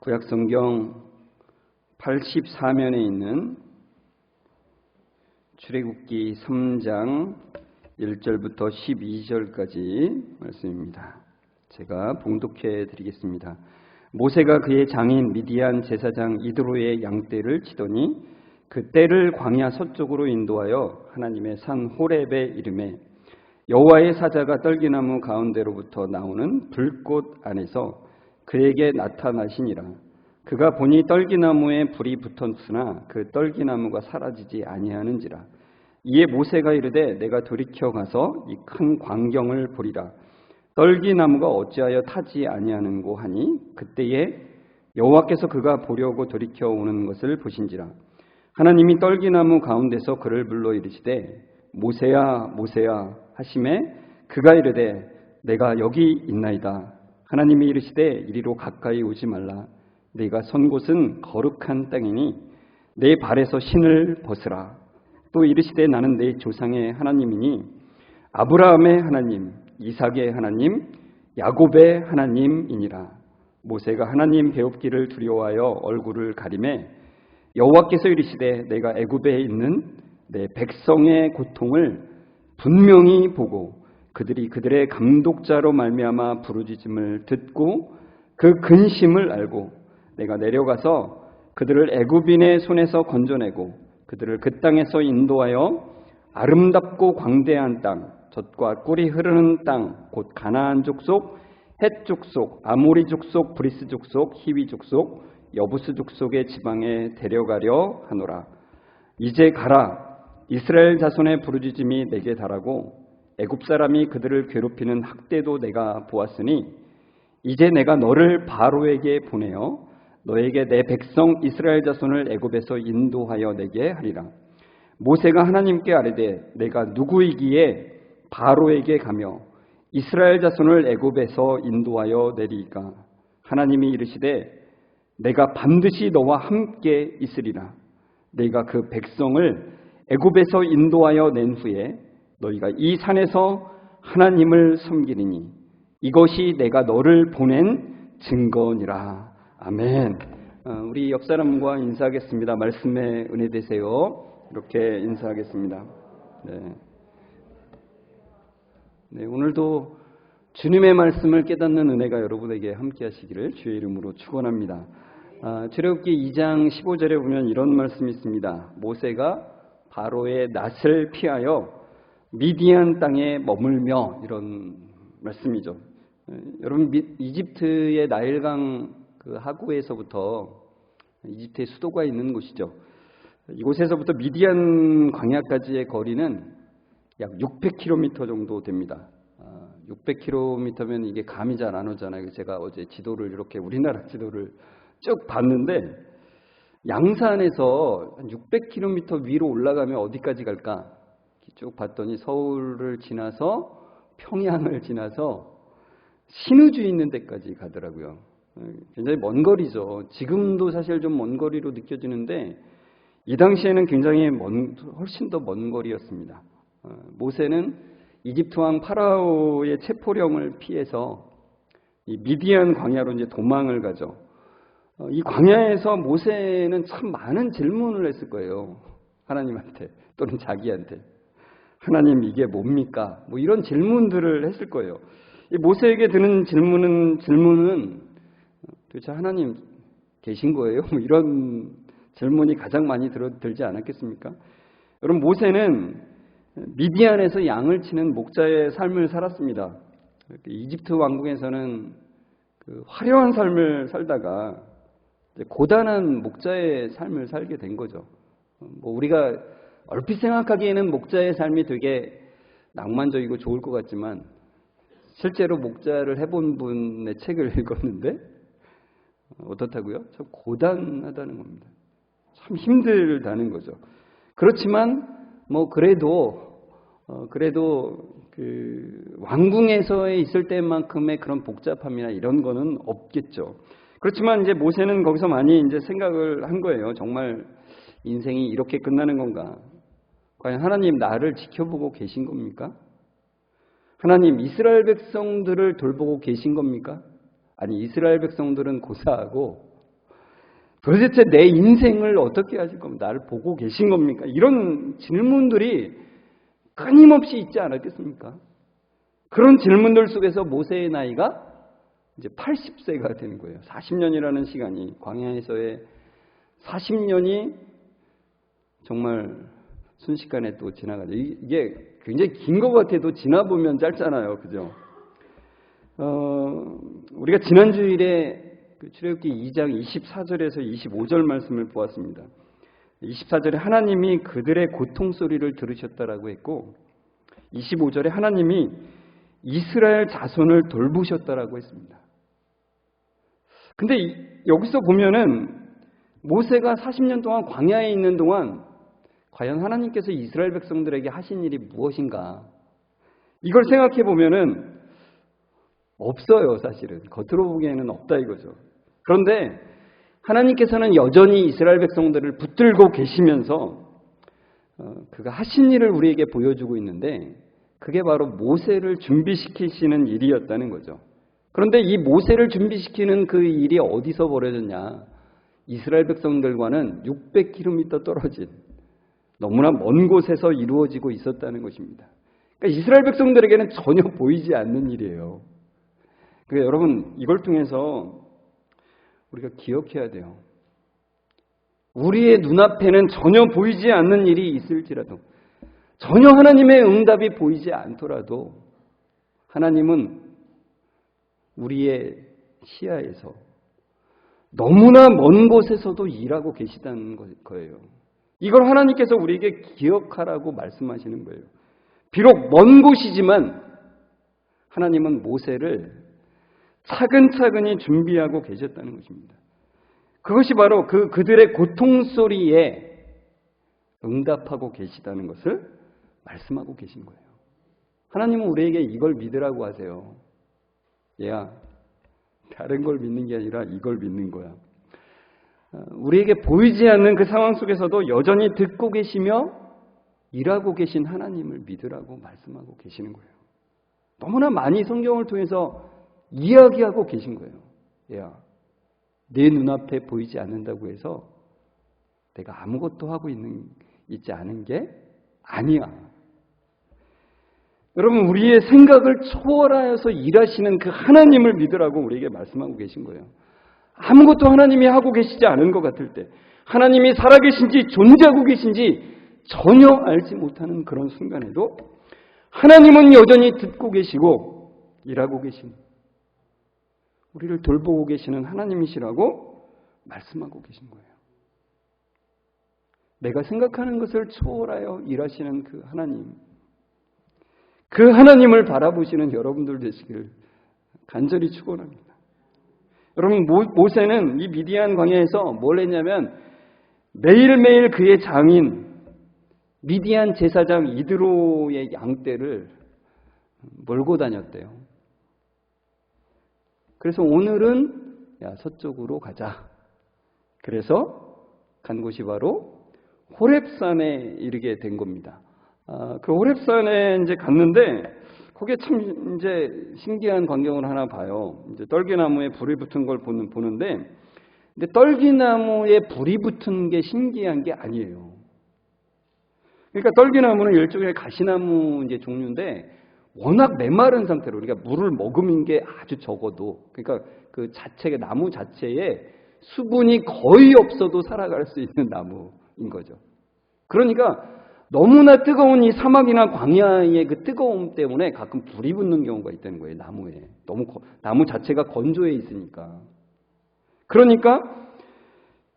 구약성경 84면에 있는 출애굽기 3장 1절부터 12절까지 말씀입니다. 제가 봉독해 드리겠습니다. 모세가 그의 장인 미디안 제사장 이드로의 양떼를 치더니 그 떼를 광야 서쪽으로 인도하여 하나님의 산 호렙에 이르매 여호와의 사자가 떨기나무 가운데로부터 나오는 불꽃 안에서 그에게 나타나시니라. 그가 보니 떨기나무에 불이 붙었으나 그 떨기나무가 사라지지 아니하는지라. 이에 모세가 이르되 내가 돌이켜 가서 이 큰 광경을 보리라. 떨기나무가 어찌하여 타지 아니하는고 하니 그때에 여호와께서 그가 보려고 돌이켜 오는 것을 보신지라. 하나님이 떨기나무 가운데서 그를 불러 이르시되 모세야 모세야 하시매 그가 이르되 내가 여기 있나이다. 하나님이 이르시되 이리로 가까이 오지 말라. 네가 선 곳은 거룩한 땅이니 내 발에서 신을 벗으라. 또 이르시되 나는 내 조상의 하나님이니 아브라함의 하나님, 이삭의 하나님, 야곱의 하나님이니라. 모세가 하나님 배웁기를 두려워하여 얼굴을 가리매 여호와께서 이르시되 내가 애굽에 있는 내 백성의 고통을 분명히 보고 그들이 그들의 감독자로 말미암아 부르짖음을 듣고 그 근심을 알고 내가 내려가서 그들을 애굽인의 손에서 건져내고 그들을 그 땅에서 인도하여 아름답고 광대한 땅, 젖과 꿀이 흐르는 땅, 곧 가나안 족속, 헷 족속, 아모리 족속, 브리스 족속, 히위 족속, 여부스 족속의 지방에 데려가려 하노라. 이제 가라. 이스라엘 자손의 부르짖음이 내게 달하고 애굽 사람이 그들을 괴롭히는 학대도 내가 보았으니 이제 내가 너를 바로에게 보내어 너에게 내 백성 이스라엘 자손을 애굽에서 인도하여 내게 하리라. 모세가 하나님께 아뢰되 내가 누구이기에 바로에게 가며 이스라엘 자손을 애굽에서 인도하여 내리이까. 하나님이 이르시되 내가 반드시 너와 함께 있으리라. 내가 그 백성을 애굽에서 인도하여 낸 후에 너희가 이 산에서 하나님을 섬기리니 이것이 내가 너를 보낸 증거니라. 아멘. 우리 옆 사람과 인사하겠습니다. 말씀에 은혜 되세요. 이렇게 인사하겠습니다. 네, 오늘도 주님의 말씀을 깨닫는 은혜가 여러분에게 함께 하시기를 주의 이름으로 축원합니다. 출애굽기 2장 15절에 보면 이런 말씀이 있습니다. 모세가 바로의 낯을 피하여 미디안 땅에 머물며, 이런 말씀이죠. 여러분, 이집트의 나일강 그 하구에서부터 이집트의 수도가 있는 곳이죠. 이곳에서부터 미디안 광야까지의 거리는 약 600km 정도 됩니다. 600km면 이게 감이 잘 안 오잖아요. 제가 어제 지도를 이렇게 우리나라 지도를 쭉 봤는데 양산에서 600km 위로 올라가면 어디까지 갈까? 쭉 봤더니 서울을 지나서 평양을 지나서 신의주 있는 데까지 가더라고요. 굉장히 먼 거리죠. 지금도 사실 좀 먼 거리로 느껴지는데 이 당시에는 굉장히 훨씬 더 먼 거리였습니다. 모세는 이집트 왕 파라오의 체포령을 피해서 이 미디안 광야로 이제 도망을 가죠. 이 광야에서 모세는 참 많은 질문을 했을 거예요. 하나님한테 또는 자기한테. 하나님 이게 뭡니까? 뭐 이런 질문들을 했을 거예요. 이 모세에게 드는 질문은 도대체 하나님 계신 거예요? 뭐 이런 질문이 가장 많이 들지 않았겠습니까? 여러분, 모세는 미디안에서 양을 치는 목자의 삶을 살았습니다. 이집트 왕국에서는 그 화려한 삶을 살다가 고단한 목자의 삶을 살게 된 거죠. 뭐 우리가 얼핏 생각하기에는 목자의 삶이 되게 낭만적이고 좋을 것 같지만 실제로 목자를 해본 분의 책을 읽었는데 어떻다고요? 참 고단하다는 겁니다. 참 힘들다는 거죠. 그렇지만 뭐 그래도 그 왕궁에서 있을 때만큼의 그런 복잡함이나 이런 거는 없겠죠. 그렇지만 이제 모세는 거기서 많이 이제 생각을 한 거예요. 정말 인생이 이렇게 끝나는 건가? 과연 하나님 나를 지켜보고 계신 겁니까? 하나님 이스라엘 백성들을 돌보고 계신 겁니까? 아니, 이스라엘 백성들은 고사하고 도대체 내 인생을 어떻게 하실 겁니까? 나를 보고 계신 겁니까? 이런 질문들이 끊임없이 있지 않았겠습니까? 그런 질문들 속에서 모세의 나이가 이제 80세가 되는 거예요. 40년이라는 시간이, 광야에서의 40년이 정말 순식간에 또 지나가죠. 이게 굉장히 긴 것 같아도 지나보면 짧잖아요. 그죠? 우리가 지난 주일에 출애굽기 2장 24절에서 25절 말씀을 보았습니다. 24절에 하나님이 그들의 고통 소리를 들으셨다라고 했고, 25절에 하나님이 이스라엘 자손을 돌보셨다라고 했습니다. 근데 여기서 보면은 모세가 40년 동안 광야에 있는 동안 과연 하나님께서 이스라엘 백성들에게 하신 일이 무엇인가? 이걸 생각해 보면은 없어요, 사실은. 겉으로 보기에는 없다 이거죠. 그런데 하나님께서는 여전히 이스라엘 백성들을 붙들고 계시면서 그가 하신 일을 우리에게 보여주고 있는데, 그게 바로 모세를 준비시키시는 일이었다는 거죠. 그런데 이 모세를 준비시키는 그 일이 어디서 벌어졌냐? 이스라엘 백성들과는 600km 떨어진 너무나 먼 곳에서 이루어지고 있었다는 것입니다. 그러니까 이스라엘 백성들에게는 전혀 보이지 않는 일이에요. 그러니까 여러분, 이걸 통해서 우리가 기억해야 돼요. 우리의 눈앞에는 전혀 보이지 않는 일이 있을지라도, 전혀 하나님의 응답이 보이지 않더라도 하나님은 우리의 시야에서 너무나 먼 곳에서도 일하고 계시다는 거예요. 이걸 하나님께서 우리에게 기억하라고 말씀하시는 거예요. 비록 먼 곳이지만 하나님은 모세를 차근차근히 준비하고 계셨다는 것입니다. 그것이 바로 그들의 고통 소리에 응답하고 계시다는 것을 말씀하고 계신 거예요. 하나님은 우리에게 이걸 믿으라고 하세요. 얘야, 다른 걸 믿는 게 아니라 이걸 믿는 거야. 우리에게 보이지 않는 그 상황 속에서도 여전히 듣고 계시며 일하고 계신 하나님을 믿으라고 말씀하고 계시는 거예요. 너무나 많이 성경을 통해서 이야기하고 계신 거예요. 얘야, 내 눈앞에 보이지 않는다고 해서 내가 아무것도 하고 있지 않은 게 아니야. 여러분, 우리의 생각을 초월하여서 일하시는 그 하나님을 믿으라고 우리에게 말씀하고 계신 거예요. 아무것도 하나님이 하고 계시지 않은 것 같을 때, 하나님이 살아계신지 존재하고 계신지 전혀 알지 못하는 그런 순간에도 하나님은 여전히 듣고 계시고 일하고 계신, 우리를 돌보고 계시는 하나님이시라고 말씀하고 계신 거예요. 내가 생각하는 것을 초월하여 일하시는 그 하나님, 그 하나님을 바라보시는 여러분들 되시기를 간절히 축원합니다. 여러분, 모세는 이 미디안 광야에서 뭘 했냐면 매일매일 그의 장인 미디안 제사장 이드로의 양떼를 몰고 다녔대요. 그래서 오늘은 야, 서쪽으로 가자. 그래서 간 곳이 바로 호렙산에 이르게 된 겁니다. 그 호렙산에 이제 갔는데 거기에 참 이제 신기한 광경을 하나 봐요. 이제 떨기나무에 불이 붙은 걸 보는데, 근데 떨기나무에 불이 붙은 게 신기한 게 아니에요. 그러니까 떨기나무는 일종의 가시나무 이제 종류인데 워낙 메마른 상태로, 우리가 물을 머금은 게 아주 적어도, 그러니까 그 자체가, 나무 자체에 수분이 거의 없어도 살아갈 수 있는 나무인 거죠. 그러니까 너무나 뜨거운 이 사막이나 광야의 그 뜨거움 때문에 가끔 불이 붙는 경우가 있다는 거예요, 나무에. 나무 자체가 건조해 있으니까. 그러니까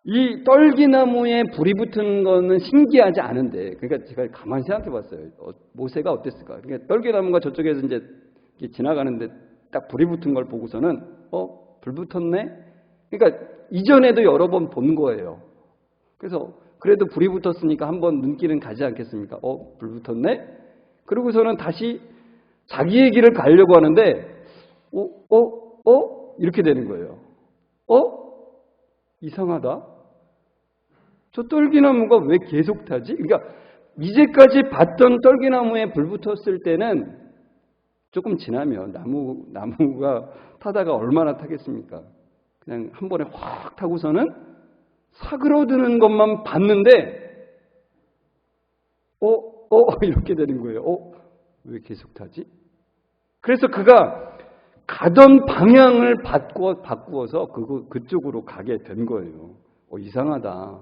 이 떨기나무에 불이 붙은 거는 신기하지 않은데, 그러니까 제가 가만히 생각해 봤어요. 모세가 어땠을까? 그러니까 떨기나무가 저쪽에서 이제 지나가는데 딱 불이 붙은 걸 보고서는 불 붙었네? 그러니까 이전에도 여러 번 본 거예요. 그래서 그래도 불이 붙었으니까 한번 눈길은 가지 않겠습니까? 불 붙었네? 그러고서는 다시 자기의 길을 가려고 하는데 이렇게 되는 거예요. 이상하다. 저 떨기나무가 왜 계속 타지? 그러니까 이제까지 봤던 떨기나무에 불 붙었을 때는 조금 지나면 나무가 타다가 얼마나 타겠습니까? 그냥 한 번에 확 타고서는 사그러드는 것만 봤는데 이렇게 되는 거예요. 왜 계속 타지? 그래서 그가 가던 방향을 바꾸어서 그쪽으로 가게 된 거예요. 이상하다.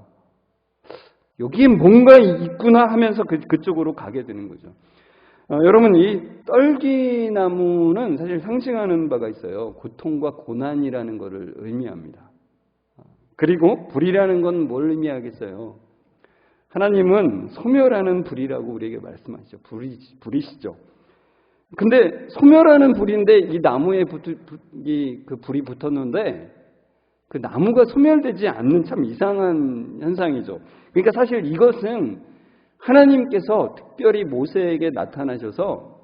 여기에 뭔가 있구나 하면서 그쪽으로 가게 되는 거죠. 여러분, 이 떨기나무는 사실 상징하는 바가 있어요. 고통과 고난이라는 것을 의미합니다. 그리고 불이라는 건 뭘 의미하겠어요? 하나님은 소멸하는 불이라고 우리에게 말씀하시죠. 불이시죠. 근데 소멸하는 불인데 이 나무에 그 불이 붙었는데 그 나무가 소멸되지 않는 참 이상한 현상이죠. 그러니까 사실 이것은 하나님께서 특별히 모세에게 나타나셔서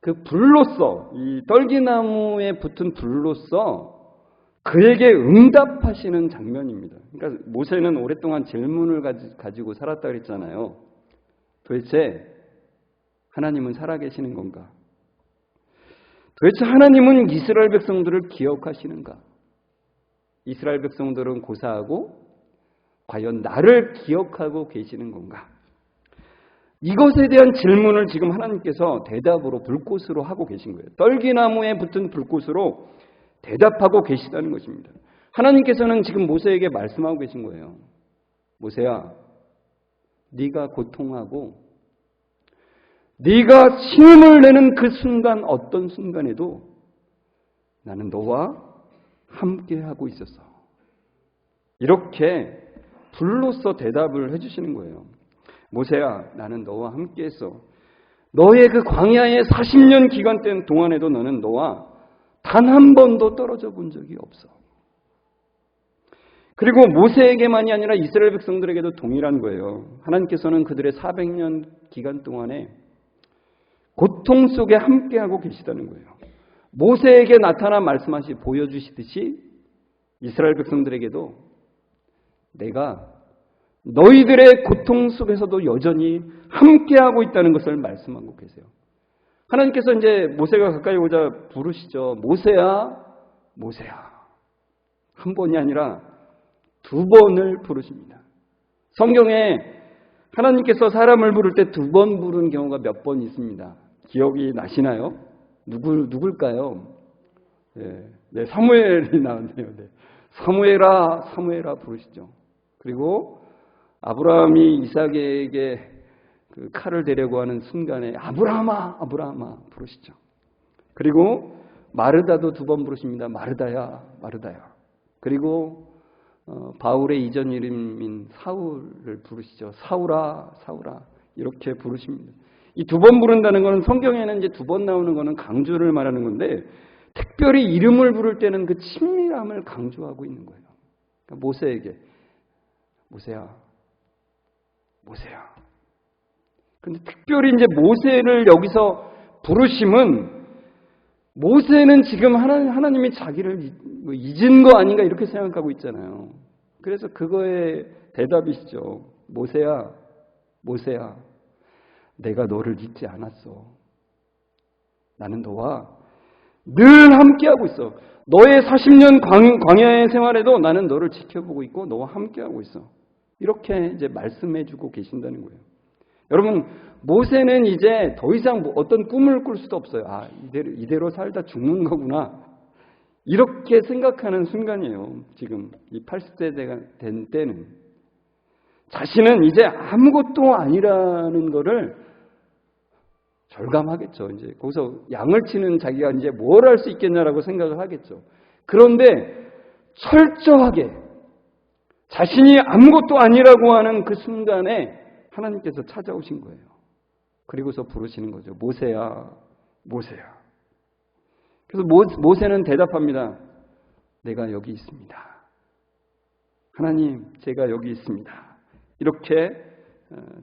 그 불로써, 이 떨기나무에 붙은 불로써 그에게 응답하시는 장면입니다. 그러니까 모세는 오랫동안 질문을 가지고 살았다 그랬잖아요. 도대체 하나님은 살아계시는 건가? 도대체 하나님은 이스라엘 백성들을 기억하시는가? 이스라엘 백성들은 고사하고 과연 나를 기억하고 계시는 건가? 이것에 대한 질문을 지금 하나님께서 대답으로 불꽃으로 하고 계신 거예요. 떨기나무에 붙은 불꽃으로 대답하고 계시다는 것입니다. 하나님께서는 지금 모세에게 말씀하고 계신 거예요. 모세야, 네가 고통하고 네가 신음을 내는 그 순간, 어떤 순간에도 나는 너와 함께하고 있었어. 이렇게 불로써 대답을 해주시는 거예요. 모세야, 나는 너와 함께했어. 너의 그 광야의 40년 기간 동안에도 너는 너와 단 한 번도 떨어져 본 적이 없어. 그리고 모세에게만이 아니라 이스라엘 백성들에게도 동일한 거예요. 하나님께서는 그들의 400년 기간 동안에 고통 속에 함께하고 계시다는 거예요. 모세에게 나타나 보여주시듯이 이스라엘 백성들에게도 내가 너희들의 고통 속에서도 여전히 함께하고 있다는 것을 말씀하고 계세요. 하나님께서 이제 모세가 가까이 오자 부르시죠. 모세야, 모세야. 한 번이 아니라 두 번을 부르십니다. 성경에 하나님께서 사람을 부를 때 두 번 부르는 경우가 몇 번 있습니다. 기억이 나시나요? 누굴까요? 네, 사무엘이 나왔네요. 네. 사무엘아, 사무엘아 부르시죠. 그리고 아브라함이 이삭에게 그 칼을 대려고 하는 순간에 아브라함아, 아브라함아 부르시죠. 그리고 마르다도 두 번 부르십니다. 마르다야, 마르다야. 그리고 바울의 이전 이름인 사울을 부르시죠. 사울아, 사울아 이렇게 부르십니다. 이 두 번 부른다는 것은 성경에는 이제 두 번 나오는 것은 강조를 말하는 건데 특별히 이름을 부를 때는 그 친밀함을 강조하고 있는 거예요. 그러니까 모세에게 모세야, 모세야. 근데 특별히 이제 모세를 여기서 부르심은 모세는 지금 하나님이 자기를 잊은 거 아닌가 이렇게 생각하고 있잖아요. 그래서 그거에 대답이시죠. 모세야, 모세야, 내가 너를 잊지 않았어. 나는 너와 늘 함께하고 있어. 너의 40년 광야의 생활에도 나는 너를 지켜보고 있고 너와 함께하고 있어. 이렇게 이제 말씀해주고 계신다는 거예요. 여러분, 모세는 이제 더 이상 어떤 꿈을 꿀 수도 없어요. 아, 이대로 살다 죽는 거구나. 이렇게 생각하는 순간이에요. 지금 이 80세가 된 때는. 자신은 이제 아무것도 아니라는 거를 절감하겠죠. 이제 거기서 양을 치는 자기가 이제 뭘 할 수 있겠냐라고 생각을 하겠죠. 그런데 철저하게 자신이 아무것도 아니라고 하는 그 순간에 하나님께서 찾아오신 거예요. 그리고서 부르시는 거죠. 모세야, 모세야. 그래서 모세는 대답합니다. 내가 여기 있습니다. 하나님, 제가 여기 있습니다. 이렇게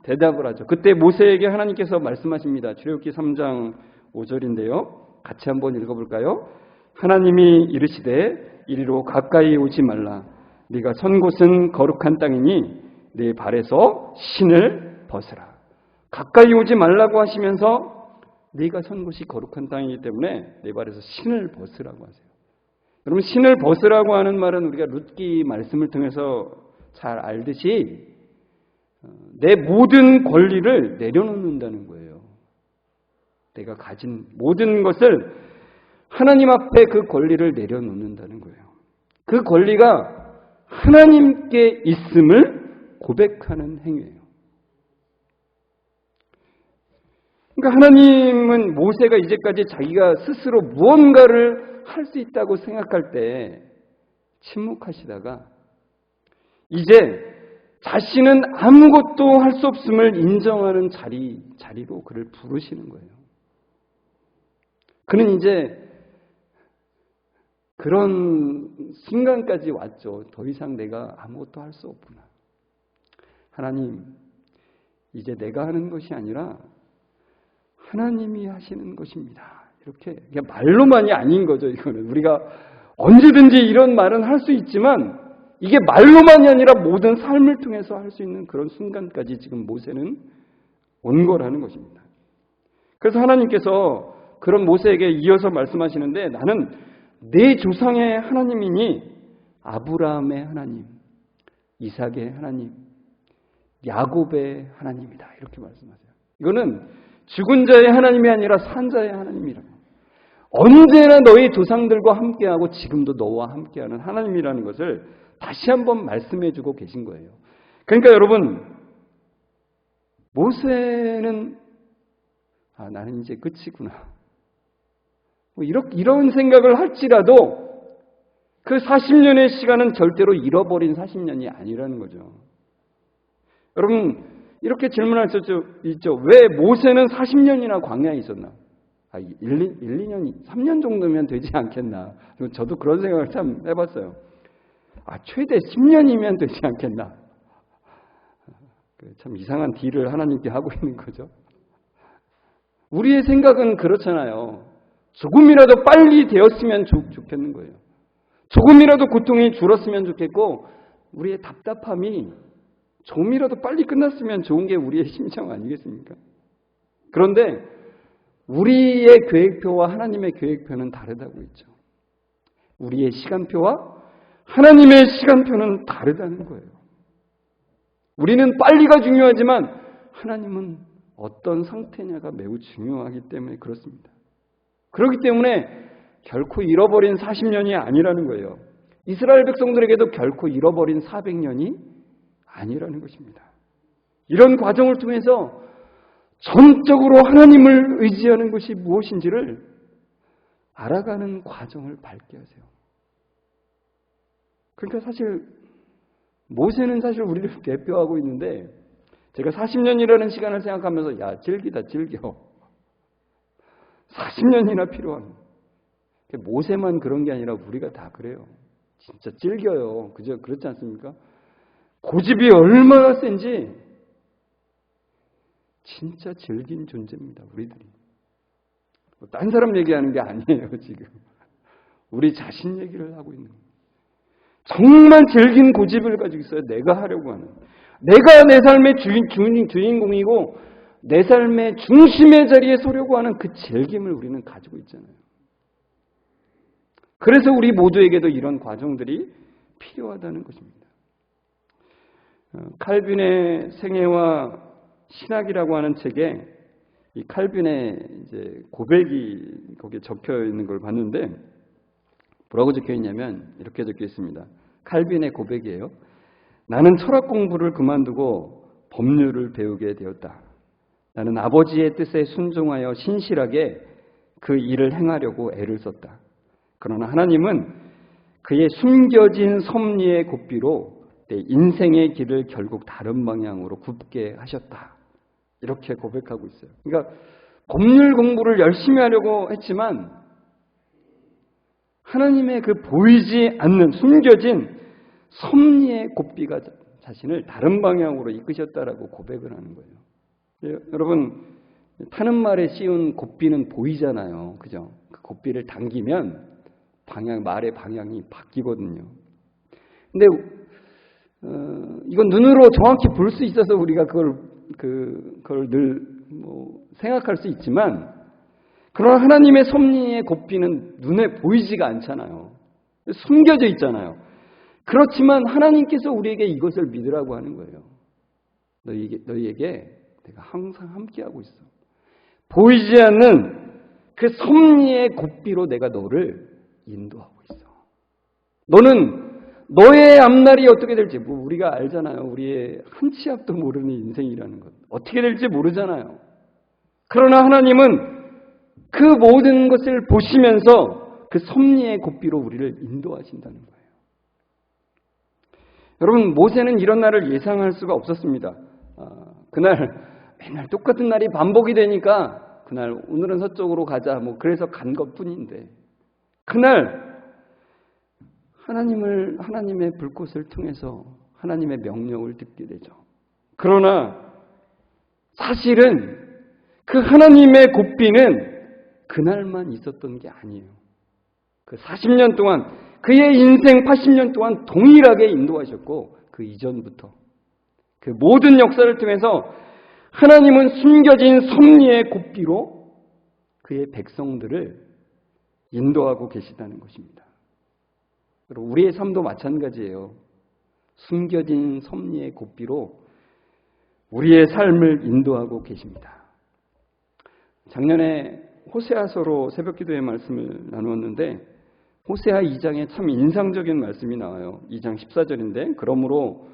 대답을 하죠. 그때 모세에게 하나님께서 말씀하십니다. 출애굽기 3장 5절인데요. 같이 한번 읽어볼까요? 하나님이 이르시되 이리로 가까이 오지 말라. 네가 선 곳은 거룩한 땅이니 네 발에서 신을 벗으라. 가까이 오지 말라고 하시면서 네가 선 곳이 거룩한 땅이기 때문에 네 발에서 신을 벗으라고 하세요. 여러분, 신을 벗으라고 하는 말은 우리가 룻기 말씀을 통해서 잘 알듯이 내 모든 권리를 내려놓는다는 거예요. 내가 가진 모든 것을 하나님 앞에 그 권리를 내려놓는다는 거예요. 그 권리가 하나님께 있음을 고백하는 행위예요. 그러니까 하나님은 모세가 이제까지 자기가 스스로 무언가를 할 수 있다고 생각할 때 침묵하시다가 이제 자신은 아무것도 할 수 없음을 인정하는 자리로 그를 부르시는 거예요. 그는 이제 그런 순간까지 왔죠. 더 이상 내가 아무것도 할 수 없구나. 하나님, 이제 내가 하는 것이 아니라 하나님이 하시는 것입니다. 이렇게 말로만이 아닌 거죠. 이거는 우리가 언제든지 이런 말은 할 수 있지만 이게 말로만이 아니라 모든 삶을 통해서 할 수 있는 그런 순간까지 지금 모세는 온 거라는 것입니다. 그래서 하나님께서 그런 모세에게 이어서 말씀하시는데 나는 내 조상의 하나님이니 아브라함의 하나님, 이삭의 하나님, 야곱의 하나님이다. 이렇게 말씀하세요. 이거는 죽은 자의 하나님이 아니라 산 자의 하나님이라고. 언제나 너희 조상들과 함께하고 지금도 너와 함께하는 하나님이라는 것을 다시 한번 말씀해주고 계신 거예요. 그러니까 여러분, 모세는 나는 이제 끝이구나. 이런 생각을 할지라도 그 40년의 시간은 절대로 잃어버린 40년이 아니라는 거죠. 여러분, 이렇게 질문할 수 있죠. 왜 모세는 40년이나 광야에 있었나? 2년, 3년 정도면 되지 않겠나? 저도 그런 생각을 참 해봤어요. 최대 10년이면 되지 않겠나? 참 이상한 딜을 하나님께 하고 있는 거죠. 우리의 생각은 그렇잖아요. 조금이라도 빨리 되었으면 좋겠는 거예요. 조금이라도 고통이 줄었으면 좋겠고 우리의 답답함이 조금이라도 빨리 끝났으면 좋은 게 우리의 심정 아니겠습니까? 그런데 우리의 계획표와 하나님의 계획표는 다르다고 했죠. 우리의 시간표와 하나님의 시간표는 다르다는 거예요. 우리는 빨리가 중요하지만 하나님은 어떤 상태냐가 매우 중요하기 때문에 그렇습니다. 그렇기 때문에 결코 잃어버린 40년이 아니라는 거예요. 이스라엘 백성들에게도 결코 잃어버린 400년이 아니라는 것입니다. 이런 과정을 통해서 전적으로 하나님을 의지하는 것이 무엇인지를 알아가는 과정을 밟게 하세요. 그러니까 사실 모세는 사실 우리를 대표하고 있는데 제가 40년이라는 시간을 생각하면서 즐겨. 40년이나 필요한. 모세만 그런 게 아니라 우리가 다 그래요. 진짜 즐겨요. 그렇지 않습니까? 고집이 얼마나 센지 진짜 즐긴 존재입니다. 우리들이. 딴 사람 얘기하는 게 아니에요. 지금. 우리 자신 얘기를 하고 있는 거예요. 정말 즐긴 고집을 가지고 있어요. 내가 하려고 하는. 내가 내 삶의 주인공이고 내 삶의 중심의 자리에 서려고 하는 그 즐김을 우리는 가지고 있잖아요. 그래서 우리 모두에게도 이런 과정들이 필요하다는 것입니다. 칼빈의 생애와 신학이라고 하는 책에 이 칼빈의 이제 고백이 거기에 적혀 있는 걸 봤는데 뭐라고 적혀 있냐면 이렇게 적혀 있습니다. 칼빈의 고백이에요. 나는 철학 공부를 그만두고 법률을 배우게 되었다. 나는 아버지의 뜻에 순종하여 신실하게 그 일을 행하려고 애를 썼다. 그러나 하나님은 그의 숨겨진 섭리의 고삐로 내 인생의 길을 결국 다른 방향으로 굽게 하셨다. 이렇게 고백하고 있어요. 그러니까 법률 공부를 열심히 하려고 했지만 하나님의 그 보이지 않는 숨겨진 섭리의 고삐가 자신을 다른 방향으로 이끄셨다라고 고백을 하는 거예요. 여러분, 타는 말에 씌운 고삐는 보이잖아요. 그죠? 그 고삐를 당기면 말의 방향이 바뀌거든요. 근데 이건 눈으로 정확히 볼 수 있어서 우리가 그걸 늘 생각할 수 있지만 그러나 하나님의 섭리의 고삐는 눈에 보이지가 않잖아요. 숨겨져 있잖아요. 그렇지만 하나님께서 우리에게 이것을 믿으라고 하는 거예요. 너희에게 내가 항상 함께하고 있어. 보이지 않는 그 섭리의 고삐로 내가 너를 인도하고 있어. 너는 너의 앞날이 어떻게 될지 우리가 알잖아요. 우리의 한 치 앞도 모르는 인생이라는 것. 어떻게 될지 모르잖아요. 그러나 하나님은 그 모든 것을 보시면서 그 섭리의 고삐로 우리를 인도하신다는 거예요. 여러분, 모세는 이런 날을 예상할 수가 없었습니다. 그날 맨날 똑같은 날이 반복이 되니까 그날 오늘은 서쪽으로 가자 그래서 간 것뿐인데 그날 하나님의 불꽃을 통해서 하나님의 명령을 듣게 되죠. 그러나 사실은 그 하나님의 고삐는 그날만 있었던 게 아니에요. 그 40년 동안 그의 인생 80년 동안 동일하게 인도하셨고 그 이전부터 그 모든 역사를 통해서 하나님은 숨겨진 섭리의 고삐로 그의 백성들을 인도하고 계시다는 것입니다. 우리의 삶도 마찬가지예요. 숨겨진 섭리의 고삐로 우리의 삶을 인도하고 계십니다. 작년에 호세아서로 새벽기도의 말씀을 나누었는데 호세아 2장에 참 인상적인 말씀이 나와요. 2장 14절인데 그러므로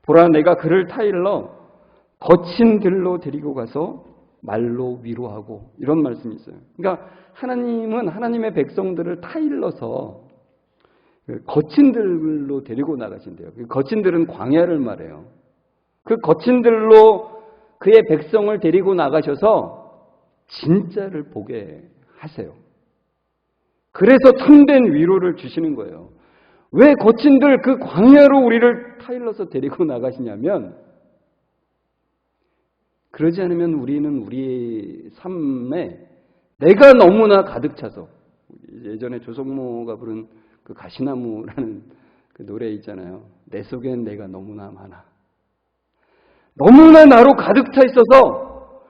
보라 내가 그를 타일러 거친 들로 데리고 가서 말로 위로하고 이런 말씀이 있어요. 그러니까 하나님은 하나님의 백성들을 타일러서 거친 들로 데리고 나가신대요. 거친 들은 광야를 말해요. 그 거친 들로 그의 백성을 데리고 나가셔서 진짜를 보게 하세요. 그래서 참된 위로를 주시는 거예요. 왜 거친들 그 광야로 우리를 타일러서 데리고 나가시냐면 그러지 않으면 우리는 우리의 삶에 내가 너무나 가득 차서 예전에 조성모가 부른 그 가시나무라는 그 노래 있잖아요. 내 속엔 내가 너무나 많아. 너무나 나로 가득 차 있어서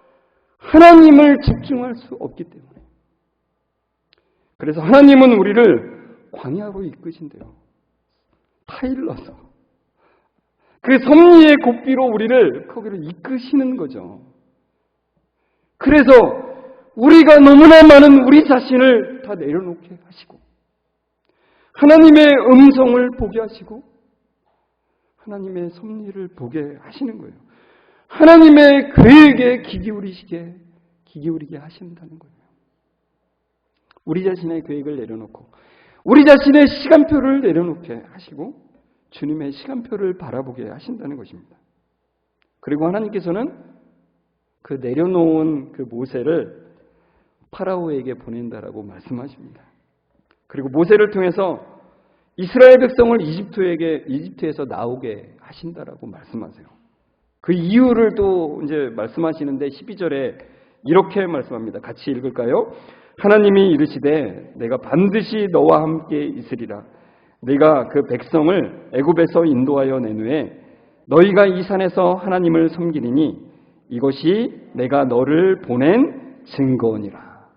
하나님을 집중할 수 없기 때문에. 그래서 하나님은 우리를 광야로 이끄신대요. 타일러서. 그 섭리의 고삐로 우리를 거기로 이끄시는 거죠. 그래서 우리가 너무나 많은 우리 자신을 다 내려놓게 하시고 하나님의 음성을 보게 하시고 하나님의 섭리를 보게 하시는 거예요. 하나님의 계획에 귀 기울이게 하신다는 거예요. 우리 자신의 계획을 내려놓고 우리 자신의 시간표를 내려놓게 하시고 주님의 시간표를 바라보게 하신다는 것입니다. 그리고 하나님께서는 그 내려놓은 그 모세를 파라오에게 보낸다라고 말씀하십니다. 그리고 모세를 통해서 이스라엘 백성을 이집트에서 나오게 하신다라고 말씀하세요. 그 이유를 또 이제 말씀하시는데 12절에 이렇게 말씀합니다. 같이 읽을까요? 하나님이 이르시되 내가 반드시 너와 함께 있으리라. 네가 그 백성을 애굽에서 인도하여 낸 후에 너희가 이 산에서 하나님을 섬기리니 이것이 내가 너를 보낸 증거니라.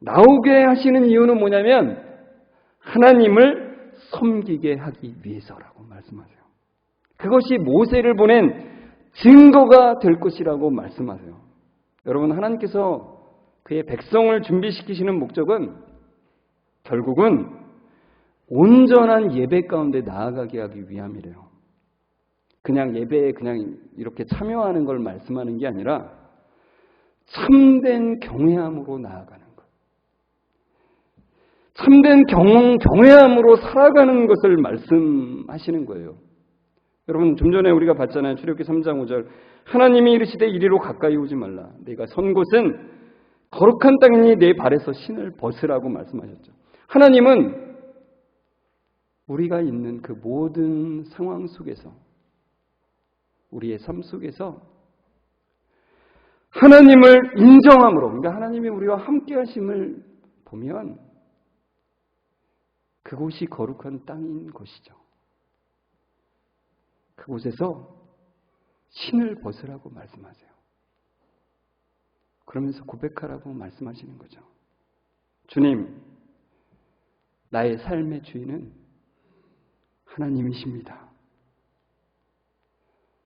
나오게 하시는 이유는 뭐냐면 하나님을 섬기게 하기 위해서라고 말씀하세요. 그것이 모세를 보낸 증거가 될 것이라고 말씀하세요. 여러분, 하나님께서 그의 백성을 준비시키시는 목적은 결국은 온전한 예배 가운데 나아가게 하기 위함이래요. 그냥 예배에 그냥 이렇게 참여하는 걸 말씀하는 게 아니라 참된 경외함으로 나아가는 것. 참된 경외함으로 살아가는 것을 말씀하시는 거예요. 여러분, 좀 전에 우리가 봤잖아요. 출애굽기 3장 5절. 하나님이 이르시되 이리로 가까이 오지 말라. 네가 선 곳은 거룩한 땅이니 내 발에서 신을 벗으라고 말씀하셨죠. 하나님은 우리가 있는 그 모든 상황 속에서 우리의 삶 속에서 하나님을 인정함으로, 그러니까 하나님이 우리와 함께 하심을 보면 그곳이 거룩한 땅인 것이죠. 그곳에서 신을 벗으라고 말씀하세요. 그러면서 고백하라고 말씀하시는 거죠. 주님, 나의 삶의 주인은 하나님이십니다.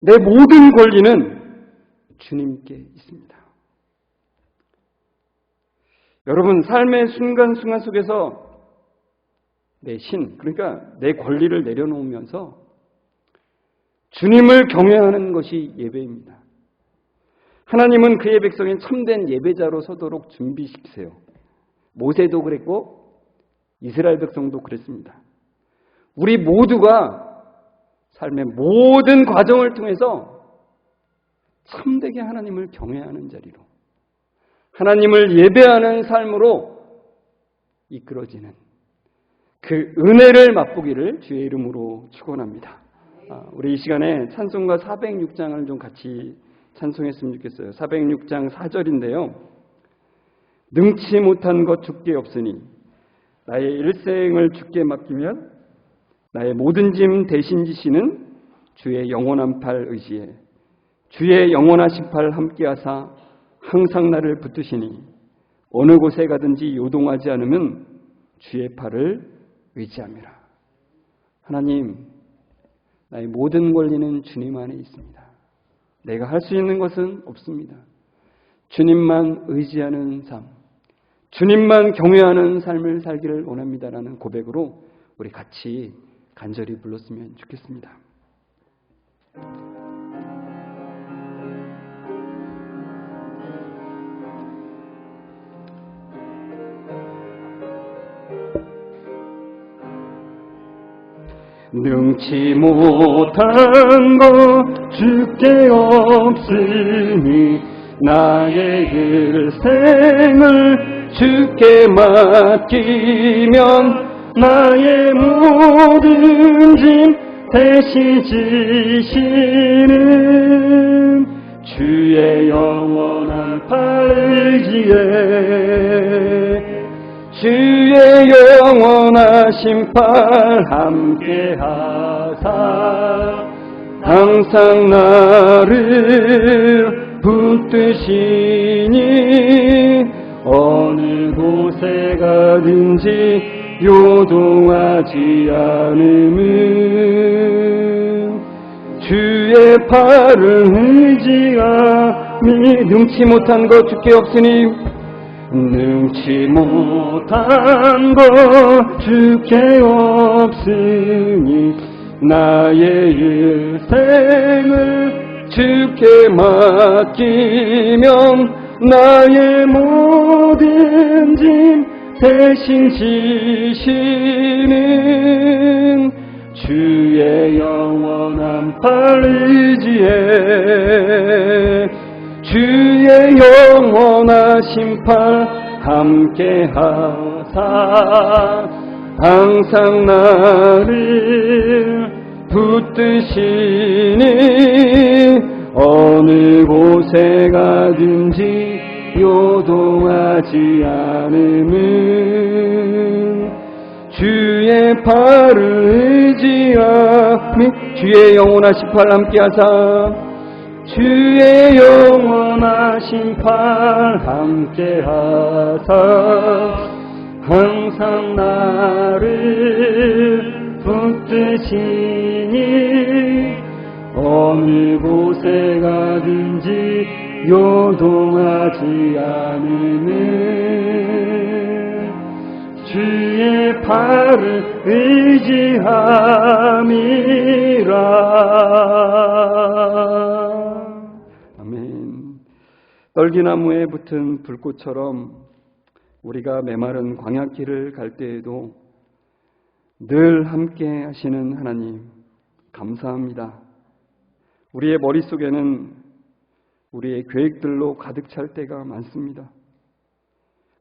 내 모든 권리는 주님께 있습니다. 여러분, 삶의 순간순간 속에서 내 신, 그러니까 내 권리를 내려놓으면서 주님을 경외하는 것이 예배입니다. 하나님은 그의 백성인 참된 예배자로 서도록 준비시키세요. 모세도 그랬고 이스라엘 백성도 그랬습니다. 우리 모두가 삶의 모든 과정을 통해서 참되게 하나님을 경외하는 자리로, 하나님을 예배하는 삶으로 이끌어지는 그 은혜를 맛보기를 주의 이름으로 축원합니다. 우리 이 시간에 찬송가 406장을 좀 같이 찬송했으면 좋겠어요. 406장 4절인데요. 능치 못한 것 주께 없으니 나의 일생을 주께 맡기면 나의 모든 짐 대신 지시는 주의 영원한 팔 의지에 주의 영원하신 팔 함께하사 항상 나를 붙드시니 어느 곳에 가든지 요동하지 않으면 주의 팔을 의지함이라. 하나님, 나의 모든 권리는 주님 안에 있습니다. 내가 할 수 있는 것은 없습니다. 주님만 의지하는 삶, 주님만 경외하는 삶을 살기를 원합니다라는 고백으로 우리 같이 간절히 불렀으면 좋겠습니다. 능치 못한 것 주께 없으니 나의 일생을 주께 맡기면 나의 모든 짐 대신 지시는 주의 영원한 팔 의지에 주의 영원하신 팔 함께하사 항상 나를 붙드시니 어느 곳에 가든지 요동하지 않음은 주의 팔을 의지하니 능치 못한 것 주께 없으니 능치 못한 것 주께 없으니 나의 일생을 주께 맡기면 나의 모든 짐 대신 지시는 주의 영원한 팔 의지에 주의 영원하신 팔 함께하사 항상 나를 붙드시니 어느 곳에 가든지 요동하지 않음은 주의 팔을 의지하며 주의 영원하신 팔 함께하사 주의 영원하신 팔 함께하사 항상 나를 붙드시니 어느 곳에 가든지 요동하지 않으는 주의 팔을 의지함이라. 아멘. 떨기나무에 붙은 불꽃처럼 우리가 메마른 광야길을 갈 때에도 늘 함께 하시는 하나님 감사합니다. 우리의 머릿속에는 우리의 계획들로 가득 찰 때가 많습니다.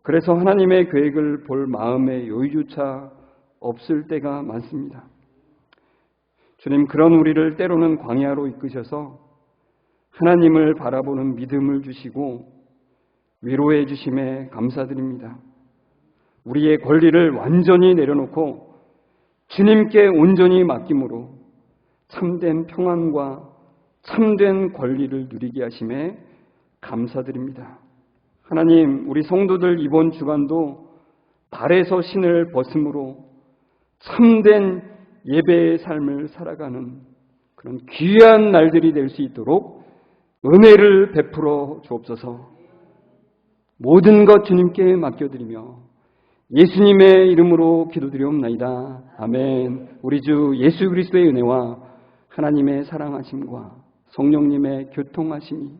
그래서 하나님의 계획을 볼 마음의 여유조차 없을 때가 많습니다. 주님, 그런 우리를 때로는 광야로 이끄셔서 하나님을 바라보는 믿음을 주시고 위로해 주심에 감사드립니다. 우리의 권리를 완전히 내려놓고 주님께 온전히 맡김으로 참된 평안과 참된 권리를 누리게 하심에 감사드립니다. 하나님, 우리 성도들 이번 주간도 발에서 신을 벗음으로 참된 예배의 삶을 살아가는 그런 귀한 날들이 될 수 있도록 은혜를 베풀어 주옵소서. 모든 것 주님께 맡겨드리며 예수님의 이름으로 기도드리옵나이다. 아멘. 우리 주 예수 그리스도의 은혜와 하나님의 사랑하심과 성령님의 교통하심이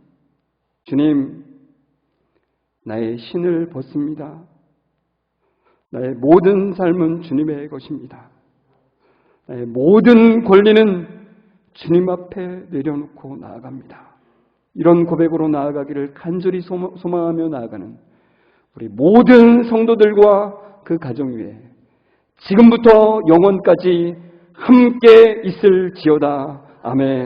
주님, 나의 신을 벗습니다. 나의 모든 삶은 주님의 것입니다. 나의 모든 권리는 주님 앞에 내려놓고 나아갑니다. 이런 고백으로 나아가기를 간절히 소망하며 나아가는 우리 모든 성도들과 그 가정 위에 지금부터 영원까지 함께 있을지어다. 아멘.